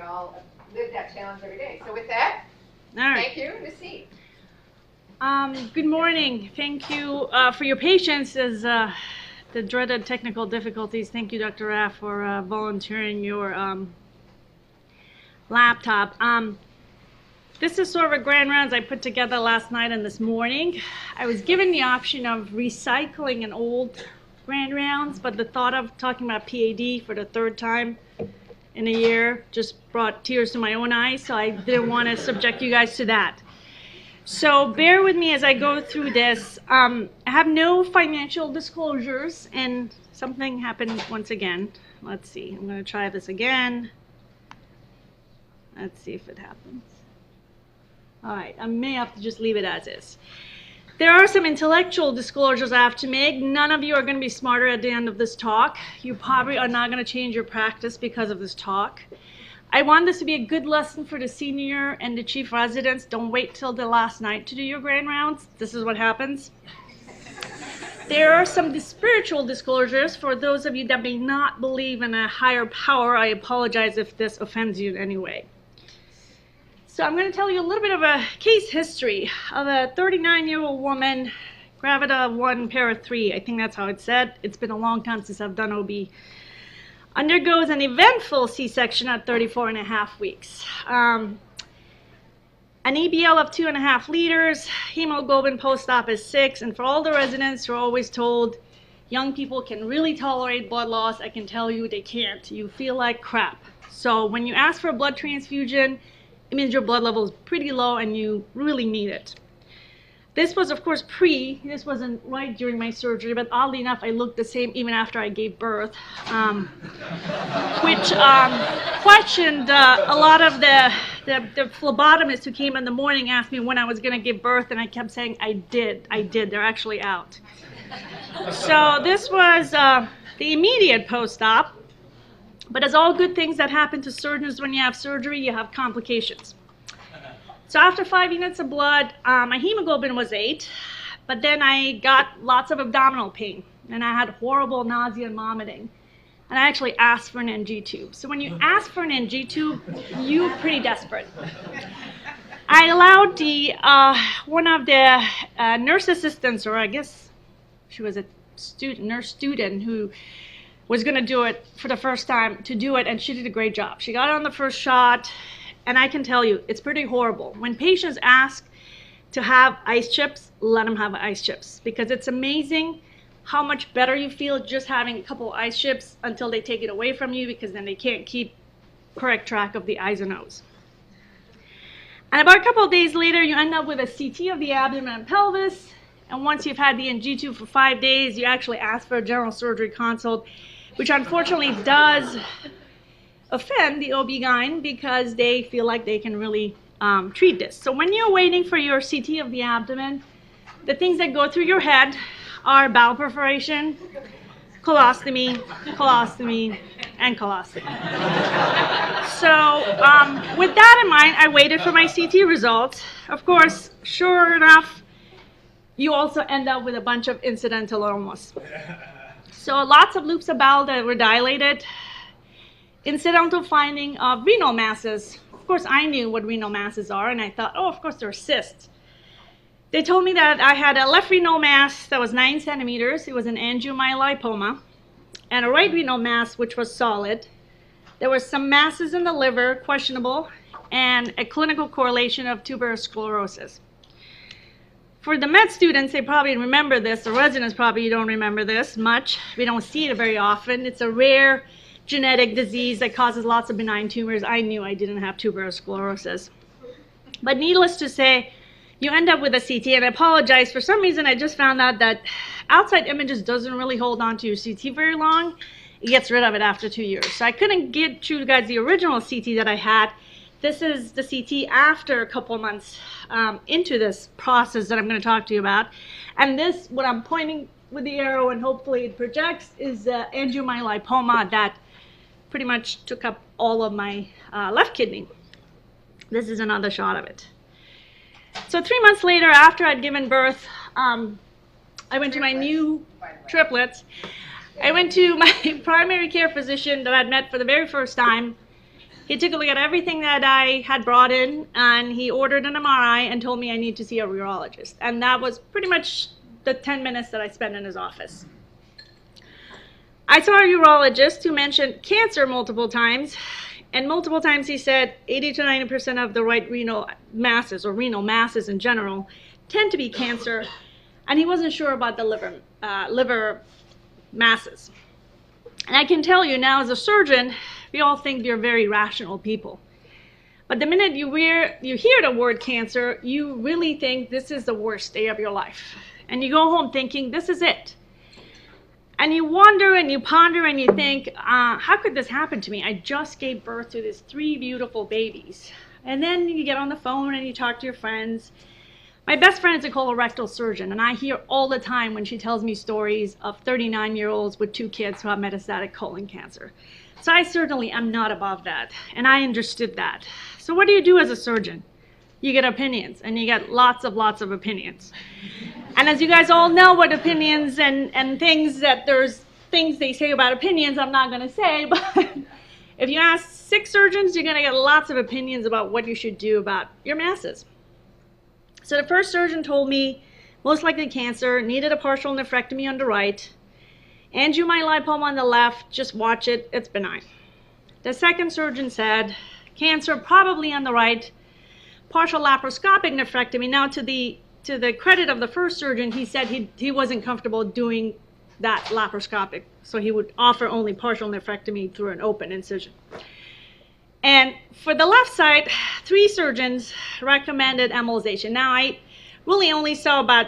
all live that challenge every day. So with that, thank you. Nasim. Good morning. Thank you for your patience as the dreaded technical difficulties. Thank you, Dr. Raff, for volunteering your laptop. This is sort of a grand rounds I put together last night and this morning. I was given the option of recycling an old grand rounds, but the thought of talking about PAD for the third time in a year just brought tears to my own eyes, so I didn't want to subject you guys to that. So bear with me as I go through this. I have no financial disclosures, and something happened once again. Let's see. I'm going to try this again. Let's see if it happens. All right. I may have to just leave it as is. There are some intellectual disclosures I have to make. None of you are going to be smarter at the end of this talk. You probably are not going to change your practice because of this talk. I want this to be a good lesson for the senior and the chief residents. Don't wait till the last night to do your grand rounds. This is what happens. There are some spiritual disclosures for those of you that may not believe in a higher power. I apologize if this offends you in any way. So I'm going to tell you a little bit of a case history of a 39-year-old woman, gravida 1, para 3. I think that's how it's said. It's been a long time since I've done OB. Undergoes an eventful C-section at 34.5 weeks. An EBL of 2.5 liters, hemoglobin post-op is 6, and for all the residents who are always told young people can really tolerate blood loss, I can tell you they can't. You feel like crap. So when you ask for a blood transfusion, it means your blood level is pretty low and you really need it. This was, of course, this wasn't right during my surgery, but oddly enough, I looked the same even after I gave birth, which questioned a lot of the phlebotomists who came in the morning, asked me when I was going to give birth, and I kept saying, I did, they're actually out. So this was the immediate post-op. But as all good things that happen to surgeons when you have surgery, you have complications. So after 5 units of blood, my hemoglobin was 8, but then I got lots of abdominal pain, and I had horrible nausea and vomiting. And I actually asked for an NG tube. So when you ask for an NG tube, you're pretty desperate. I allowed one of the nurse assistants, or I guess she was a nurse student who was going to do it for the first time to do it, and she did a great job. She got it on the first shot, and I can tell you, it's pretty horrible. When patients ask to have ice chips, let them have ice chips, because it's amazing how much better you feel just having a couple of ice chips until they take it away from you, because then they can't keep correct track of the eyes and nose. And about a couple of days later, you end up with a CT of the abdomen and pelvis, and once you've had the NG tube for 5 days, you actually ask for a general surgery consult, which unfortunately does offend the OB-GYN because they feel like they can really treat this. So when you're waiting for your CT of the abdomen, the things that go through your head are bowel perforation, colostomy, and colostomy. So with that in mind, I waited for my CT results. Of course, sure enough, you also end up with a bunch of incidentalomas. So lots of loops of bowel that were dilated. Incidental finding of renal masses. Of course, I knew what renal masses are, and I thought, oh, of course, they're cysts. They told me that I had a left renal mass that was 9 centimeters. It was an angiomyolipoma. And a right renal mass, which was solid. There were some masses in the liver, questionable, and a clinical correlation of tuberous sclerosis. For the med students, they probably remember this. The residents probably don't remember this much. We don't see it very often. It's a rare genetic disease that causes lots of benign tumors. I knew I didn't have tuberous sclerosis. But needless to say, you end up with a CT, and I apologize. For some reason, I just found out that outside images doesn't really hold on to your CT very long. It gets rid of it after 2 years. So I couldn't get you guys the original CT that I had. This is the CT after a couple of months into this process that I'm going to talk to you about. And this, what I'm pointing with the arrow, and hopefully it projects, is the angiomyolipoma that pretty much took up all of my left kidney. This is another shot of it. So 3 months later, after I'd given birth, I went to my new triplets. I went to my primary care physician that I'd met for the very first time. He took a look at everything that I had brought in, and he ordered an MRI and told me I need to see a urologist. And that was pretty much the 10 minutes that I spent in his office. I saw a urologist who mentioned cancer multiple times, and multiple times he said 80 to 90% of the right renal masses, or renal masses in general, tend to be cancer, and he wasn't sure about the liver masses. And I can tell you now, as a surgeon, we all think you're very rational people. But the minute you hear the word cancer, you really think this is the worst day of your life. And you go home thinking, this is it. And you wonder and you ponder and you think, how could this happen to me? I just gave birth to these 3 beautiful babies. And then you get on the phone and you talk to your friends. My best friend is a colorectal surgeon, and I hear all the time when she tells me stories of 39-year-olds with 2 kids who have metastatic colon cancer. So I certainly am not above that, and I understood that. So what do you do as a surgeon? You get opinions, and you get lots of opinions. And as you guys all know what opinions and things that there's things they say about opinions, I'm not going to say, but if you ask 6 surgeons, you're going to get lots of opinions about what you should do about your masses. So the first surgeon told me, most likely cancer, needed a partial nephrectomy on the right, angiomyolipoma on the left, just watch it, it's benign. The second surgeon said, cancer probably on the right, partial laparoscopic nephrectomy. Now to the credit of the first surgeon, he said he wasn't comfortable doing that laparoscopic, so he would offer only partial nephrectomy through an open incision. And for the left side, 3 surgeons recommended embolization. Now, I really only saw about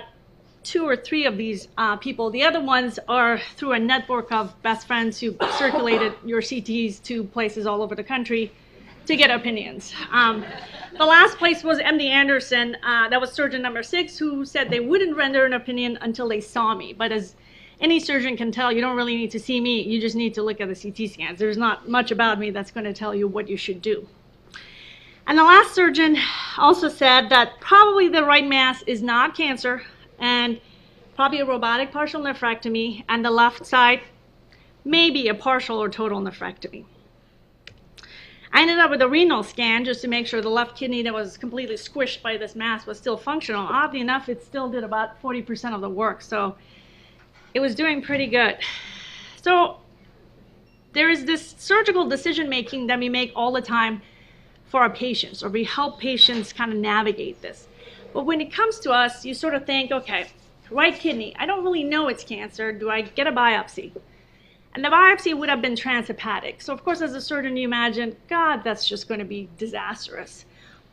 2 or 3 of these people. The other ones are through a network of best friends who circulated your CTs to places all over the country to get opinions. The last place was MD Anderson. That was surgeon number 6, who said they wouldn't render an opinion until they saw me. But as any surgeon can tell, you don't really need to see me, you just need to look at the CT scans. There's not much about me that's going to tell you what you should do. And the last surgeon also said that probably the right mass is not cancer, and probably a robotic partial nephrectomy, and the left side, maybe a partial or total nephrectomy. I ended up with a renal scan just to make sure the left kidney that was completely squished by this mass was still functional. Oddly enough, it still did about 40% of the work, so it was doing pretty good. So there is this surgical decision making that we make all the time for our patients, or we help patients kind of navigate this. But when it comes to us, you sort of think, okay, right kidney, I don't really know it's cancer. Do I get a biopsy? And the biopsy would have been transhepatic. So of course, as a surgeon, you imagine, God, that's just going to be disastrous.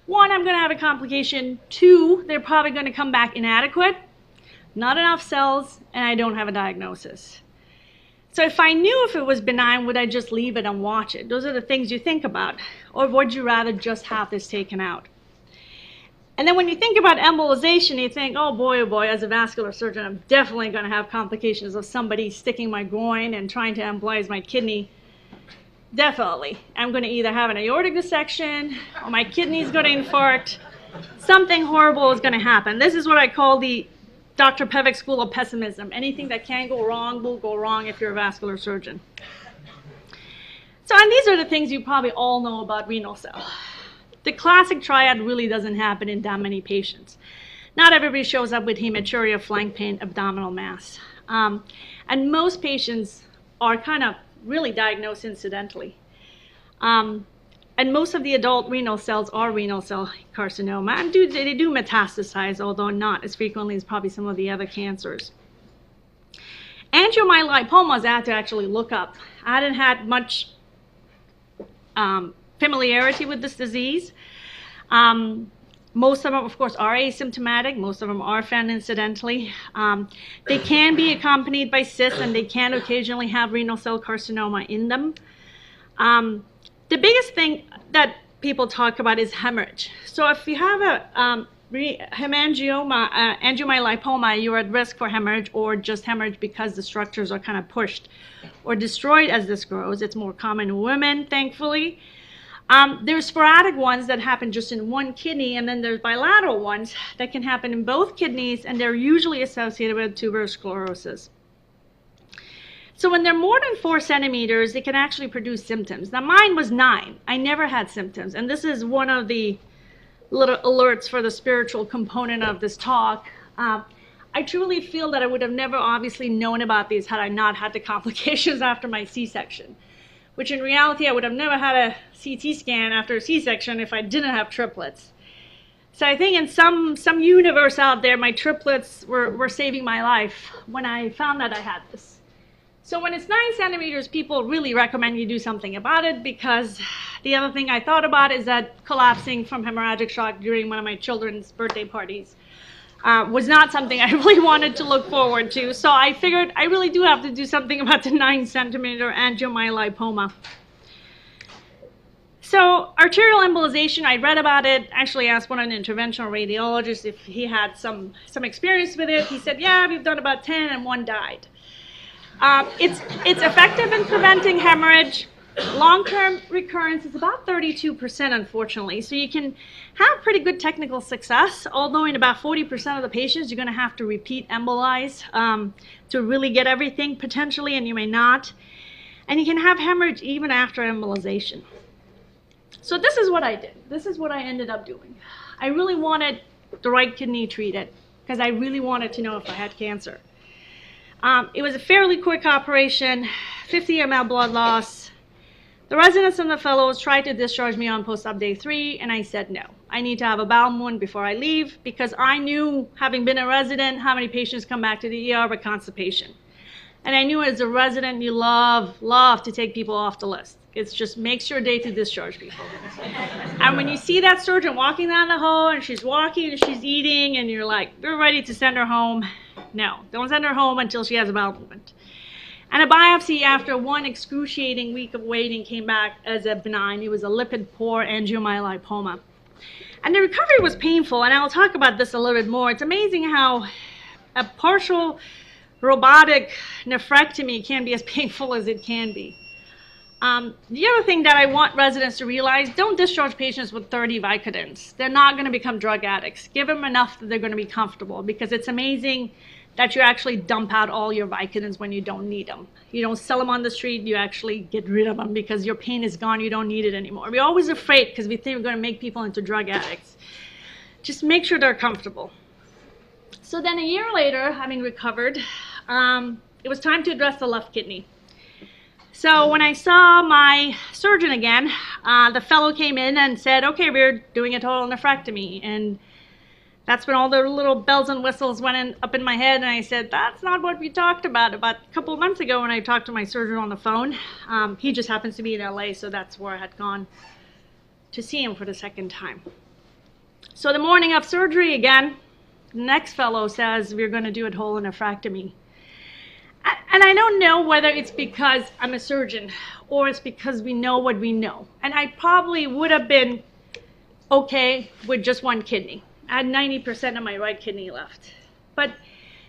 1, I'm going to have a complication. 2, they're probably going to come back inadequate, not enough cells, and I don't have a diagnosis. So if I knew if it was benign, would I just leave it and watch it? Those are the things you think about. Or would you rather just have this taken out? And then when you think about embolization, you think, oh boy, as a vascular surgeon, I'm definitely going to have complications of somebody sticking my groin and trying to embolize my kidney. Definitely. I'm going to either have an aortic dissection, or my kidney's going to infarct. Something horrible is going to happen. This is what I call the Dr. Pevick School of Pessimism. Anything that can go wrong will go wrong if you're a vascular surgeon. So, and these are the things you probably all know about renal cell. The classic triad really doesn't happen in that many patients. Not everybody shows up with hematuria, flank pain, abdominal mass. And most patients are kind of really diagnosed incidentally. And most of the adult renal cells are renal cell carcinoma, and they do metastasize, although not as frequently as probably some of the other cancers. Angiomyolipomas I had to actually look up. I hadn't had much familiarity with this disease. Most of them, of course, are asymptomatic. Most of them are found incidentally. They can be accompanied by cysts, and they can occasionally have renal cell carcinoma in them. The biggest thing that people talk about is hemorrhage. So if you have a angiomyolipoma, you're at risk for hemorrhage, or just hemorrhage because the structures are kind of pushed or destroyed as this grows. It's more common in women, thankfully. There's sporadic ones that happen just in one kidney, and then there's bilateral ones that can happen in both kidneys, and they're usually associated with tuberous sclerosis. So when they're more than 4 centimeters, they can actually produce symptoms. Now mine was 9. I never had symptoms. And this is one of the little alerts for the spiritual component of this talk. I truly feel that I would have never obviously known about these had I not had the complications after my C-section, which in reality I would have never had a CT scan after a C-section if I didn't have triplets. So I think in some universe out there, my triplets were saving my life when I found that I had this. So when it's 9 centimeters, people really recommend you do something about it, because the other thing I thought about is that collapsing from hemorrhagic shock during one of my children's birthday parties was not something I really wanted to look forward to. So I figured I really do have to do something about the 9 centimeter angiomyolipoma. So arterial embolization, I read about it, actually asked one of an interventional radiologist if he had some experience with it. He said, yeah, we've done about 10 and 1 died. It's effective in preventing hemorrhage. Long-term recurrence is about 32%, unfortunately. So you can have pretty good technical success, although in about 40% of the patients, you're going to have to repeat embolize to really get everything potentially, and you may not. And you can have hemorrhage even after embolization. So this is what I did. This is what I ended up doing. I really wanted the right kidney treated because I really wanted to know if I had cancer. It was a fairly quick operation, 50 ml blood loss. The residents and the fellows tried to discharge me on post-op day 3, and I said no. I need to have a bowel movement before I leave, because I knew, having been a resident, how many patients come back to the ER with constipation. And I knew as a resident, you love to take people off the list. It just makes your day to discharge people. And when you see that surgeon walking down the hall, and she's walking and she's eating, and you're like, you're ready to send her home, no, don't send her home until she has a bowel movement. And a biopsy after 1 excruciating week of waiting came back as a benign. It was a lipid-poor angiomyolipoma. And the recovery was painful, and I'll talk about this a little bit more. It's amazing how a partial robotic nephrectomy can be as painful as it can be. The other thing that I want residents to realize, don't discharge patients with 30 Vicodins. They're not going to become drug addicts. Give them enough that they're going to be comfortable, because it's amazing that you actually dump out all your Vicodins when you don't need them. You don't sell them on the street, you actually get rid of them because your pain is gone, you don't need it anymore. We're always afraid because we think we're going to make people into drug addicts. Just make sure they're comfortable. So then a year later, having recovered, it was time to address the left kidney. So when I saw my surgeon again, the fellow came in and said, okay, we're doing a total nephrectomy. And that's when all the little bells and whistles went up in my head, and I said, that's not what we talked about a couple of months ago when I talked to my surgeon on the phone. He just happens to be in LA, so that's where I had gone to see him for the second time. So the morning of surgery again, the next fellow says, we're going to do a total nephrectomy. And I don't know whether it's because I'm a surgeon or it's because we know what we know. And I probably would have been okay with just 1 kidney. I had 90% of my right kidney left. But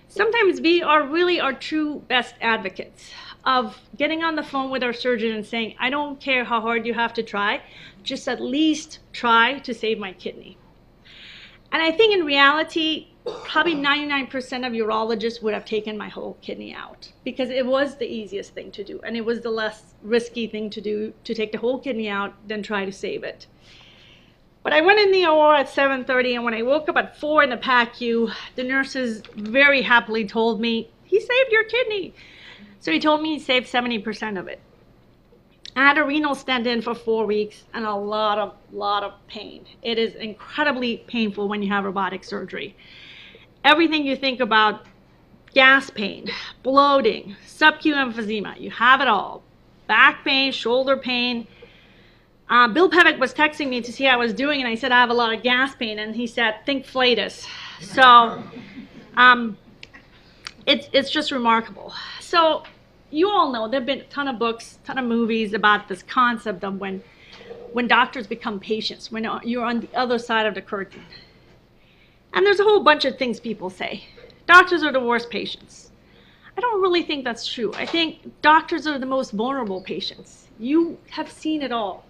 sometimes we are really our true best advocates of getting on the phone with our surgeon and saying, I don't care how hard you have to try, just at least try to save my kidney. And I think in reality, probably 99% of urologists would have taken my whole kidney out, because it was the easiest thing to do, and it was the less risky thing to do, to take the whole kidney out than try to save it. But I went in the OR at 7:30, and when I woke up at 4 in the PACU, the nurses very happily told me, he saved your kidney. So he told me he saved 70% of it. I had a renal stent in for 4 weeks and a lot of pain. It is incredibly painful when you have robotic surgery. Everything you think about, gas pain, bloating, sub-Q emphysema, you have it all. Back pain, shoulder pain. Bill Pevick was texting me to see how I was doing, and I said I have a lot of gas pain, and he said, think flatus. So it's just remarkable. So you all know there have been a ton of books, a ton of movies about this concept of when doctors become patients, when you're on the other side of the curtain. And there's a whole bunch of things people say. Doctors are the worst patients. I don't really think that's true. I think doctors are the most vulnerable patients. You have seen it all.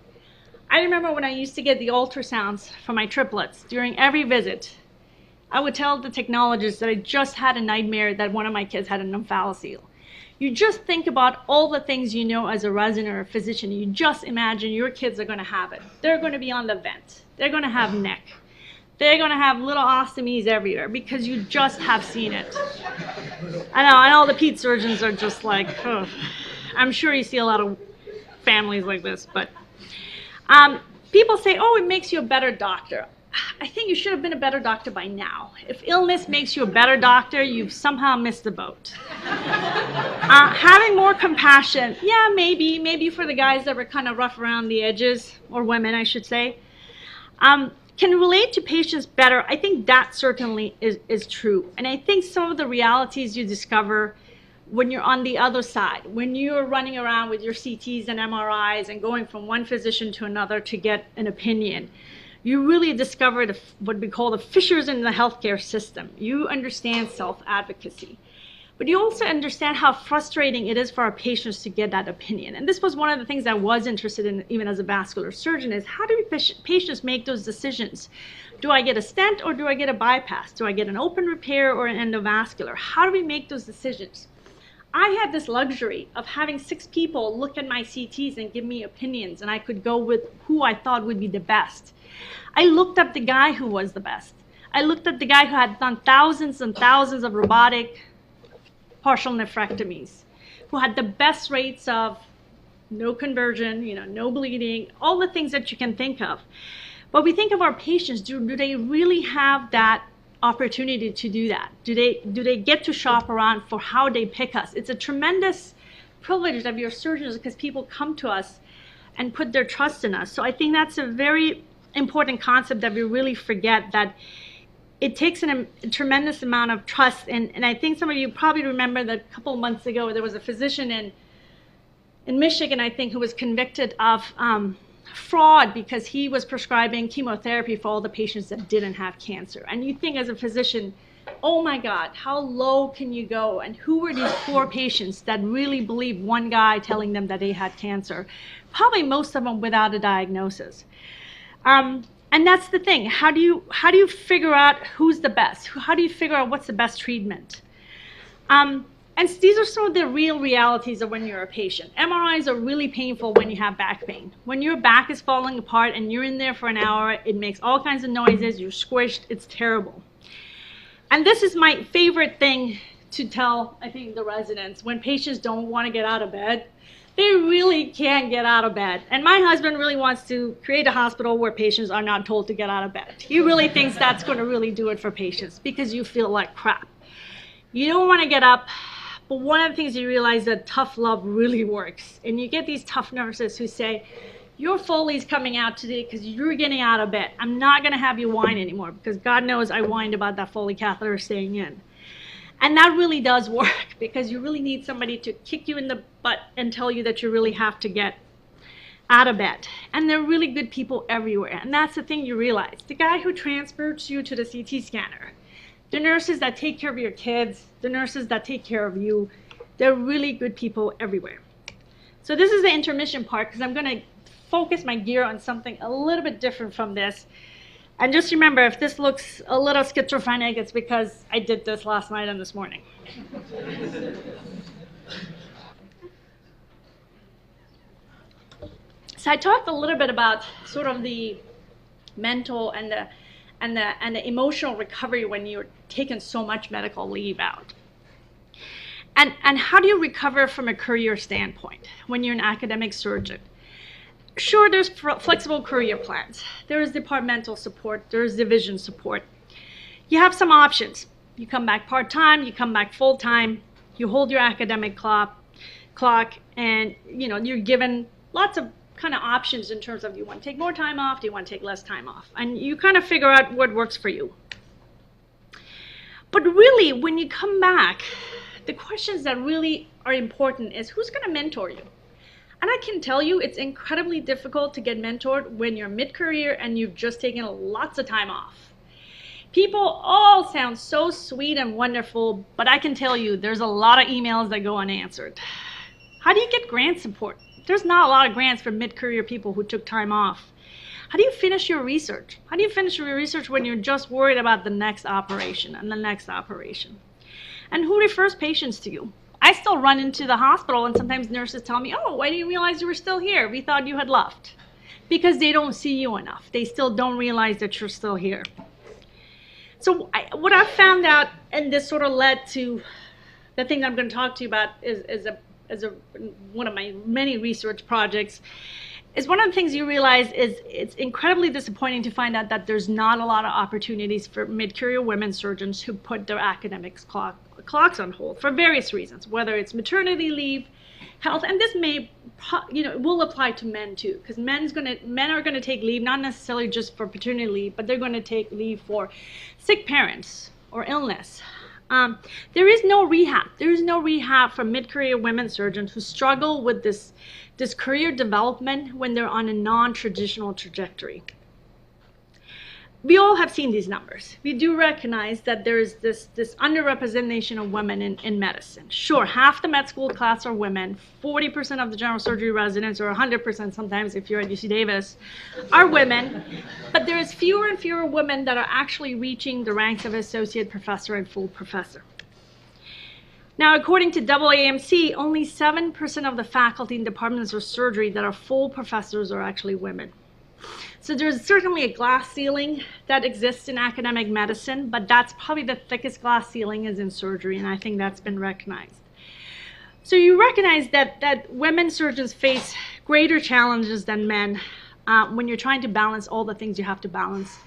I remember when I used to get the ultrasounds for my triplets, during every visit, I would tell the technologist that I just had a nightmare that one of my kids had an omphalocele. You just think about all the things you know as a resident or a physician. You just imagine your kids are going to have it. They're going to be on the vent. They're going to have neck. They're going to have little ostomies everywhere because you just have seen it. I know the ped surgeons are just like, oh. I'm sure you see a lot of families like this, but people say, oh, it makes you a better doctor. I think you should have been a better doctor by now. If illness makes you a better doctor, you've somehow missed the boat. Having more compassion, yeah, maybe for the guys that were kind of rough around the edges, or women, I should say. Can relate to patients better. I think that certainly is true. And I think some of the realities you discover when you're on the other side, when you're running around with your CTs and MRIs and going from one physician to another to get an opinion, you really discover what we call the fissures in the healthcare system. You understand self-advocacy. But you also understand how frustrating it is for our patients to get that opinion. And this was one of the things I was interested in, even as a vascular surgeon, is how do patients make those decisions? Do I get a stent or do I get a bypass? Do I get an open repair or an endovascular? How do we make those decisions? I had this luxury of having 6 people look at my CTs and give me opinions, and I could go with who I thought would be the best. I looked up the guy who was the best. I looked at the guy who had done thousands and thousands of robotic partial nephrectomies, who had the best rates of no conversion, no bleeding, all the things that you can think of. But we think of our patients, do they really have that opportunity to do that? Do they get to shop around for how they pick us? It's a tremendous privilege of your surgeons because people come to us and put their trust in us. So I think that's a very important concept that we really forget, that it takes a tremendous amount of trust. And I think some of you probably remember that a couple of months ago there was a physician in Michigan, I think, who was convicted of fraud because he was prescribing chemotherapy for all the patients that didn't have cancer. And you think as a physician, oh my God, how low can you go? And who were these poor patients that really believed one guy telling them that they had cancer? Probably most of them without a diagnosis. And that's the thing. How do you figure out who's the best? How do you figure out what's the best treatment? And these are some of the real realities of when you're a patient. MRIs are really painful when you have back pain. When your back is falling apart and you're in there for an hour, it makes all kinds of noises, you're squished, it's terrible. And this is my favorite thing to tell, I think, the residents. When patients don't want to get out of bed, they really can't get out of bed. And my husband really wants to create a hospital where patients are not told to get out of bed. He really thinks that's going to really do it for patients because you feel like crap. You don't want to get up. But one of the things you realize that tough love really works. And you get these tough nurses who say, your Foley's coming out today because you're getting out of bed. I'm not going to have you whine anymore because God knows I whined about that Foley catheter staying in. And that really does work because you really need somebody to kick you in the butt and tell you that you really have to get out of bed. And there are really good people everywhere. And that's the thing you realize. The guy who transports you to the CT scanner, the nurses that take care of your kids, the nurses that take care of you, they're really good people everywhere. So this is the intermission part because I'm going to focus my gear on something a little bit different from this. And just remember, if this looks a little schizophrenic, it's because I did this last night and this morning. So I talked a little bit about sort of the mental and the emotional recovery when you're taking so much medical leave out. And how do you recover from a career standpoint when you're an academic surgeon? Sure, there's flexible career plans. There is departmental support. There is division support. You have some options. You come back part-time, you come back full-time, you hold your academic clock, and you're given lots of kind of options in terms of, do you want to take more time off, do you want to take less time off? And you kind of figure out what works for you. But really, when you come back, the questions that really are important is, who's going to mentor you? And I can tell you, it's incredibly difficult to get mentored when you're mid-career and you've just taken lots of time off. People all sound so sweet and wonderful, but I can tell you, there's a lot of emails that go unanswered. How do you get grant support? There's not a lot of grants for mid-career people who took time off. How do you finish your research? How do you finish your research when you're just worried about the next operation and the next operation? And who refers patients to you? I still run into the hospital and sometimes nurses tell me, oh, why didn't you realize you were still here? We thought you had left. Because they don't see you enough. They still don't realize that you're still here. So what I've found out, and this sort of led to the thing I'm going to talk to you about is one of my many research projects, is one of the things you realize is it's incredibly disappointing to find out that there's not a lot of opportunities for mid-career women surgeons who put their academics clocks on hold for various reasons, whether it's maternity leave, health, and this may, will apply to men too, because men are going to take leave, not necessarily just for paternity leave, but they're going to take leave for sick parents or illness. There is no rehab. There is no rehab for mid-career women surgeons who struggle with this career development when they're on a non-traditional trajectory. We all have seen these numbers. We do recognize that there is this underrepresentation of women in medicine. Sure, half the med school class are women, 40% of the general surgery residents, or 100% sometimes if you're at UC Davis, are women, but there is fewer and fewer women that are actually reaching the ranks of associate professor and full professor. Now, according to AAMC, only 7% of the faculty in departments of surgery that are full professors are actually women. So there's certainly a glass ceiling that exists in academic medicine, but that's probably the thickest glass ceiling is in surgery, and I think that's been recognized. So you recognize that women surgeons face greater challenges than men when you're trying to balance all the things you have to balance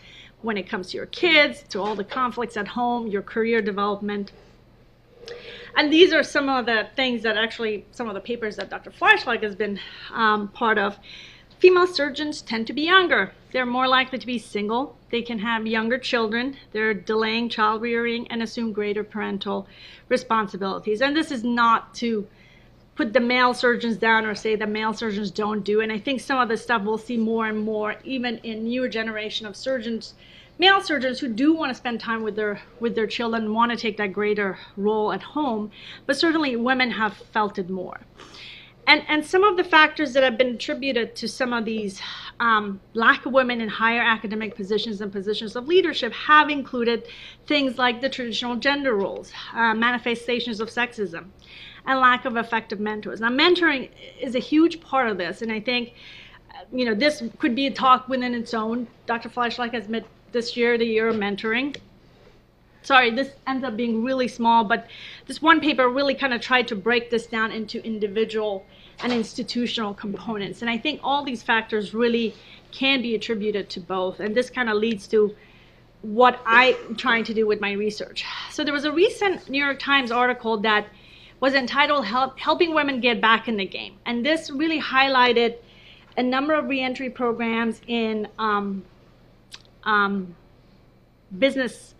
when it comes to your kids, to all the conflicts at home, your career development. And these are some of the things that actually, some of the papers that Dr. Fleischlag has been part of. Female surgeons tend to be younger. They're more likely to be single. They can have younger children. They're delaying child rearing and assume greater parental responsibilities. And this is not to put the male surgeons down or say that male surgeons don't do. And I think some of the stuff we'll see more and more, even in newer generation of surgeons, male surgeons who do want to spend time with their children, want to take that greater role at home, but certainly women have felt it more. And some of the factors that have been attributed to some of these lack of women in higher academic positions and positions of leadership have included things like the traditional gender roles, manifestations of sexism, and lack of effective mentors. Now, mentoring is a huge part of this, and I think this could be a talk within its own. Dr. Fleischlag has made this year the year of mentoring. Sorry, this ends up being really small, but this one paper really kind of tried to break this down into individual and institutional components. And I think all these factors really can be attributed to both. And this kind of leads to what I'm trying to do with my research. So there was a recent New York Times article that was entitled Helping Women Get Back in the Game. And this really highlighted a number of reentry programs in business,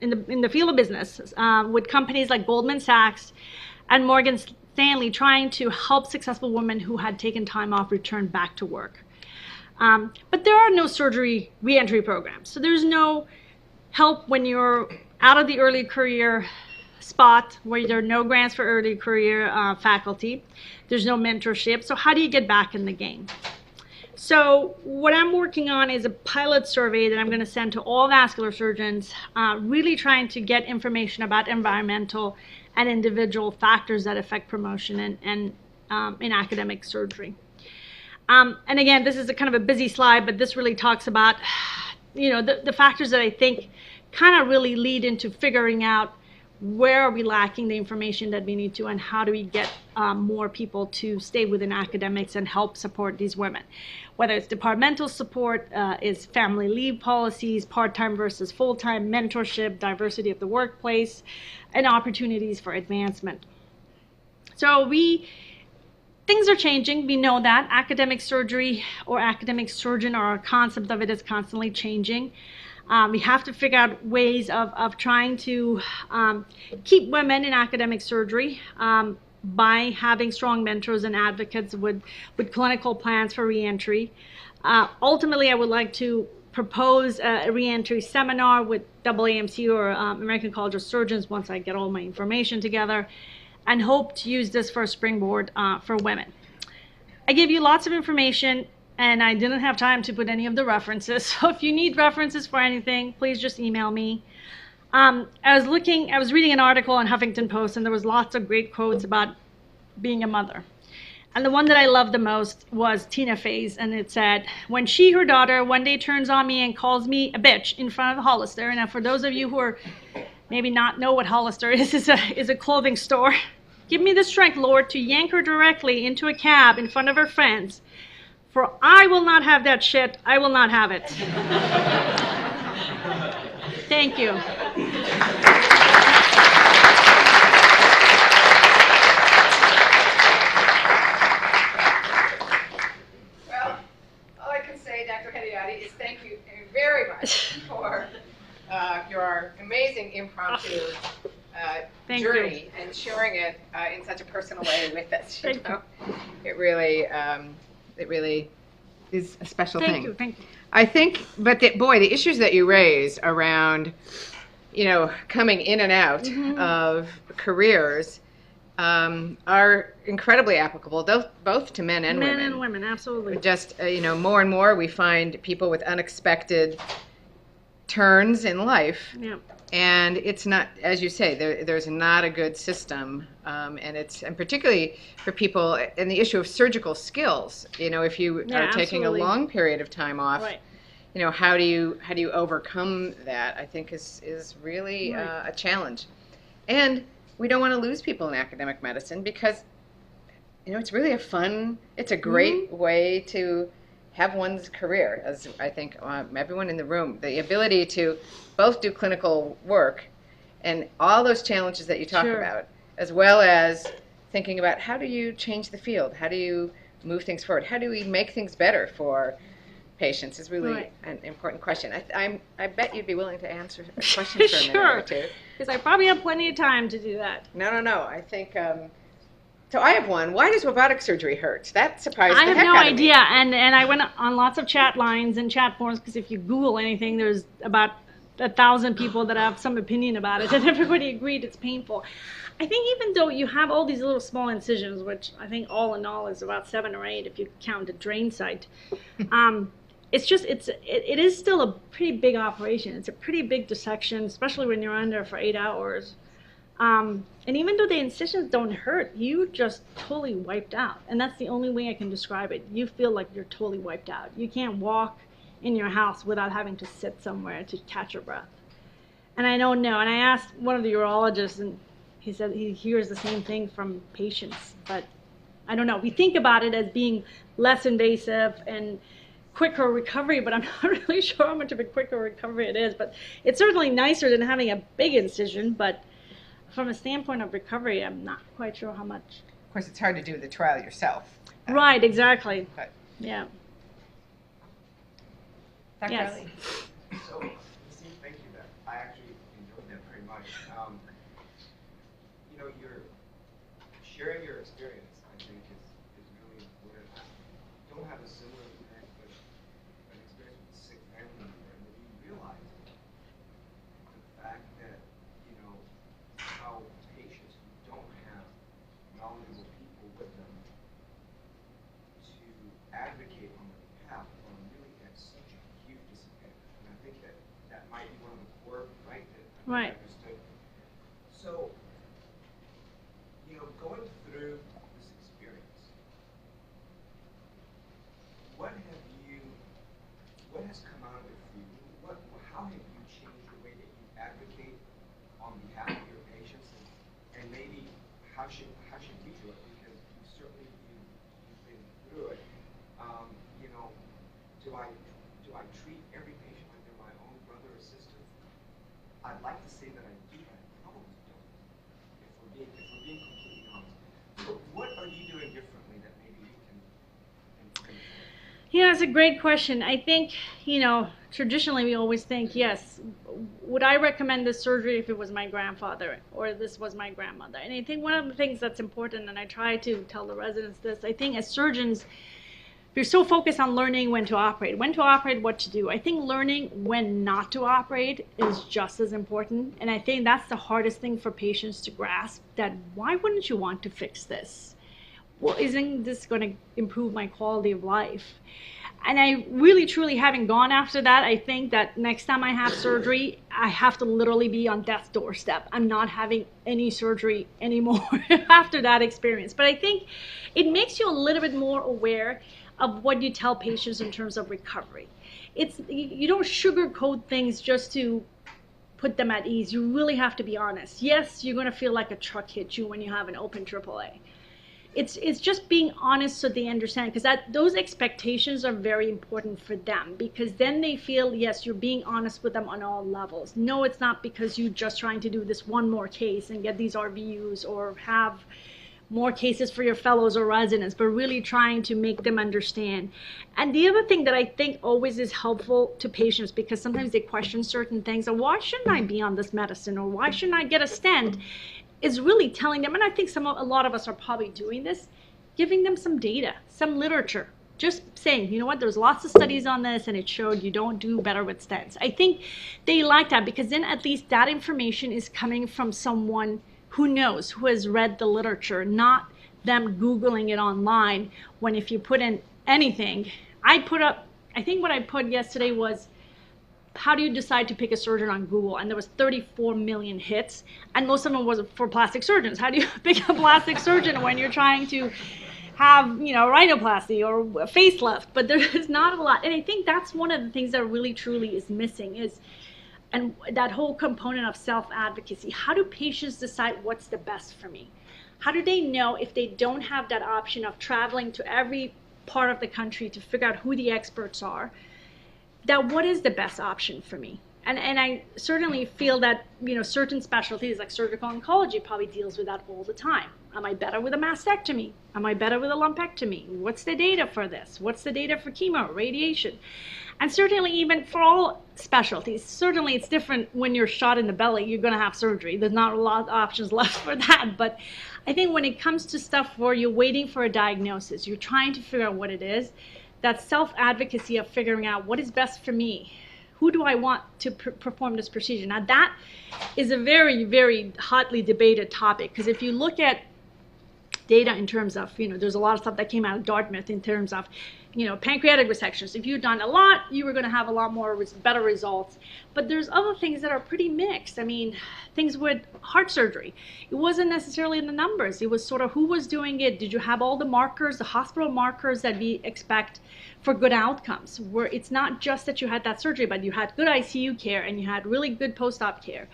in the field of business, with companies like Goldman Sachs and Morgan Stanley trying to help successful women who had taken time off return back to work. But there are no surgery reentry programs. So there's no help when you're out of the early career spot, where there are no grants for early career faculty. There's no mentorship. So how do you get back in the game? So what I'm working on is a pilot survey that I'm going to send to all vascular surgeons, really trying to get information about environmental and individual factors that affect promotion and in academic surgery. And again, this is a kind of a busy slide, but this really talks about, the factors that I think kind of really lead into figuring out where are we lacking the information that we need to, and how do we get more people to stay within academics and help support these women. Whether it's departmental support, is family leave policies, part-time versus full-time, mentorship, diversity of the workplace, and opportunities for advancement. So things are changing. We know that. Academic surgery or academic surgeon, or our concept of it, is constantly changing. We have to figure out ways of trying to keep women in academic surgery by having strong mentors and advocates with clinical plans for reentry. Ultimately, I would like to propose a reentry seminar with AAMC or American College of Surgeons once I get all my information together, and hope to use this for a springboard for women. I gave you lots of information, and I didn't have time to put any of the references. So if you need references for anything, please just email me. I was reading an article on Huffington Post, and there was lots of great quotes about being a mother. And the one that I loved the most was Tina Fey's, and it said, "When she, her daughter, one day turns on me and calls me a bitch in front of Hollister," and for those of you who are maybe not know what Hollister is a clothing store, "Give me the strength, Lord, to yank her directly into a cab in front of her friends, for I will not have that shit. I will not have it." Thank you. Well, all I can say, Dr. Hedayati, is thank you very much for your amazing impromptu journey and sharing it in such a personal way with us. You know? It really is a special thing. Thank you. I think, but the issues that you raise around, coming in and out of careers are incredibly applicable, both to men and women. Men and women, absolutely. Just, more and more we find people with unexpected turns in life. Yeah. And it's not, as you say, there's not a good system, and particularly for people, and the issue of surgical skills. If you are taking absolutely. a long period of time off, Right. How do you overcome that? I think is really Right. a challenge, and we don't want to lose people in academic medicine because, it's really it's a great way to have one's career, as I think everyone in the room, the ability to both do clinical work and all those challenges that you talk Sure. about, as well as thinking about how do you change the field, how do you move things forward, how do we make things better for patients is really Right. an important question. I bet you'd be willing to answer a question for a minute or two. Because I probably have plenty of time to do that. No. I think... So I have one. Why does robotic surgery hurt? That surprised I the have heck no out of me. idea, and I went on lots of chat lines and chat forums because if you Google anything, there's about 1,000 people that have some opinion about it, and everybody agreed it's painful. I think even though you have all these little small incisions, which I think all in all is about 7 or 8 if you count the drain site, it is still a pretty big operation. It's a pretty big dissection, especially when you're under for 8 hours. And even though the incisions don't hurt, you just totally wiped out. And that's the only way I can describe it. You feel like you're totally wiped out. You can't walk in your house without having to sit somewhere to catch your breath. And I don't know. And I asked one of the urologists, and he said he hears the same thing from patients. But I don't know. We think about it as being less invasive and quicker recovery, but I'm not really sure how much of a quicker recovery it is. But it's certainly nicer than having a big incision, but from a standpoint of recovery, I'm not quite sure how much. Of course, it's hard to do the trial yourself. Right, exactly. But Yeah. Dr. Yes. Ali? So, Nasim, thank you. I actually enjoyed that very much. You're sharing your experience, I think, is really important. I don't have a similar experience, but an experience with a sick family member, and when you realize the fact that, how patients who don't have knowledgeable people with them to advocate on their behalf are really at such a huge disadvantage. And I think that might be one of the core, right? That I understood. So, going through this experience, what has come out of it for you? How have you changed the way that you advocate on behalf of your patients, and maybe how should we do it? Because you've been through it. Do I treat every patient like they're my own brother or sister? I'd like to say that I do, but I probably don't. If we're being completely honest. So what are you doing differently that maybe you can improve? Yeah, it's a great question. I think, traditionally we always think, yes, would I recommend this surgery if it was my grandfather or this was my grandmother? And I think one of the things that's important, and I try to tell the residents this, I think as surgeons, you're so focused on learning when to operate, what to do. I think learning when not to operate is just as important. And I think that's the hardest thing for patients to grasp, that why wouldn't you want to fix this? Well, isn't this going to improve my quality of life? And I really, truly, having gone after that, I think that next time I have surgery, I have to literally be on death's doorstep. I'm not having any surgery anymore after that experience. But I think it makes you a little bit more aware of what you tell patients in terms of recovery. You don't sugarcoat things just to put them at ease. You really have to be honest. Yes, you're going to feel like a truck hit you when you have an open AAA. It's just being honest so they understand, because those expectations are very important for them, because then they feel, yes, you're being honest with them on all levels. No, it's not because you're just trying to do this one more case and get these RVUs or have more cases for your fellows or residents, but really trying to make them understand. And the other thing that I think always is helpful to patients, because sometimes they question certain things, or why shouldn't I be on this medicine, or why shouldn't I get a stent, is really telling them, and I think a lot of us are probably doing this, giving them some data, some literature, just saying, you know what, there's lots of studies on this and it showed you don't do better with stents. I think they like that, because then at least that information is coming from someone who knows, who has read the literature, not them Googling it online, when if you put in anything, I think what I put yesterday was, how do you decide to pick a surgeon on Google? And there was 34 million hits, and most of them was for plastic surgeons. How do you pick a plastic surgeon when you're trying to have, rhinoplasty or a facelift? But there is not a lot. And I think that's one of the things that really truly is missing, and that whole component of self-advocacy. How do patients decide what's the best for me? How do they know, if they don't have that option of traveling to every part of the country to figure out who the experts are, that what is the best option for me? And I certainly feel that, certain specialties like surgical oncology probably deals with that all the time. Am I better with a mastectomy? Am I better with a lumpectomy? What's the data for this? What's the data for chemo, radiation? And certainly even for all specialties, certainly it's different when you're shot in the belly, you're going to have surgery. There's not a lot of options left for that. But I think when it comes to stuff where you're waiting for a diagnosis, you're trying to figure out what it is, that self-advocacy of figuring out what is best for me, who do I want to perform this procedure. Now that is a very, very hotly debated topic, because if you look at data in terms of, there's a lot of stuff that came out of Dartmouth in terms of, pancreatic resections. If you've done a lot, you were going to have a lot more better results. But there's other things that are pretty mixed. I mean, things with heart surgery. It wasn't necessarily in the numbers. It was sort of who was doing it. Did you have all the markers, the hospital markers that we expect for good outcomes? Where it's not just that you had that surgery, but you had good ICU care and you had really good post-op care.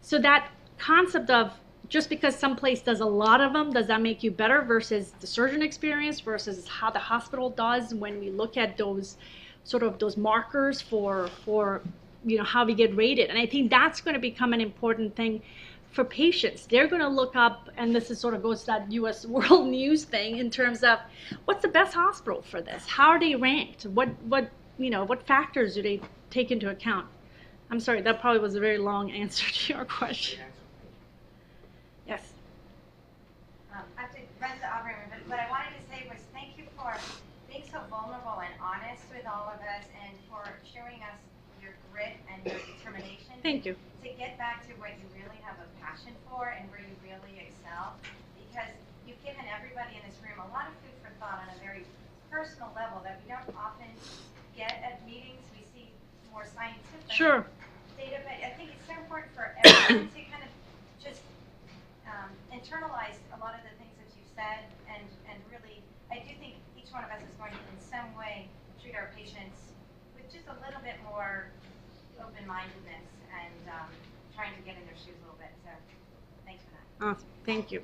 So that concept of, just because some place does a lot of them, does that make you better, versus the surgeon experience versus how the hospital does when we look at those markers for how we get rated. And I think that's going to become an important thing for patients. They're going to look up, and this is sort of goes to that US World News thing in terms of what's the best hospital for this? How are they ranked? What factors do they take into account? I'm sorry, that probably was a very long answer to your question. Yes. I have to run to the operating room, but what I wanted to say was thank you for being so vulnerable and honest with all of us, and for showing us your grit and your determination. Thank you. To get back to what you really have a passion for and where you really excel, because you've given everybody in this room a lot of food for thought on a very personal level that we don't often get at meetings. We see more scientific data, but I think it's so important for everyone to kind of just internalize a lot of the things that you've said, and really, I do think each one of us is going to, in some way, treat our patients with just a little bit more open-mindedness and trying to get in their shoes a little bit. So, thanks for that. Awesome. Thank you.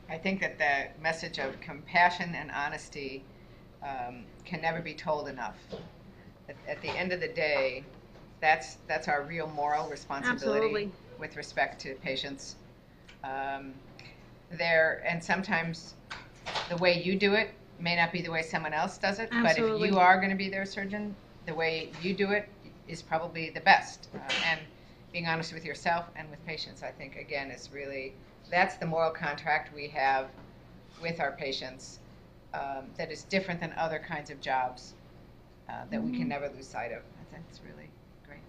I think that the message of compassion and honesty can never be told enough. At the end of the day, that's our real moral responsibility. Absolutely. With respect to patients. And sometimes the way you do it may not be the way someone else does it. Absolutely. But if you are going to be their surgeon, the way you do it is probably the best. And being honest with yourself and with patients, I think, again, is really, that's the moral contract we have with our patients that is different than other kinds of jobs that we can never lose sight of. I think it's really great.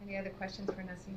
Any other questions for Nasim?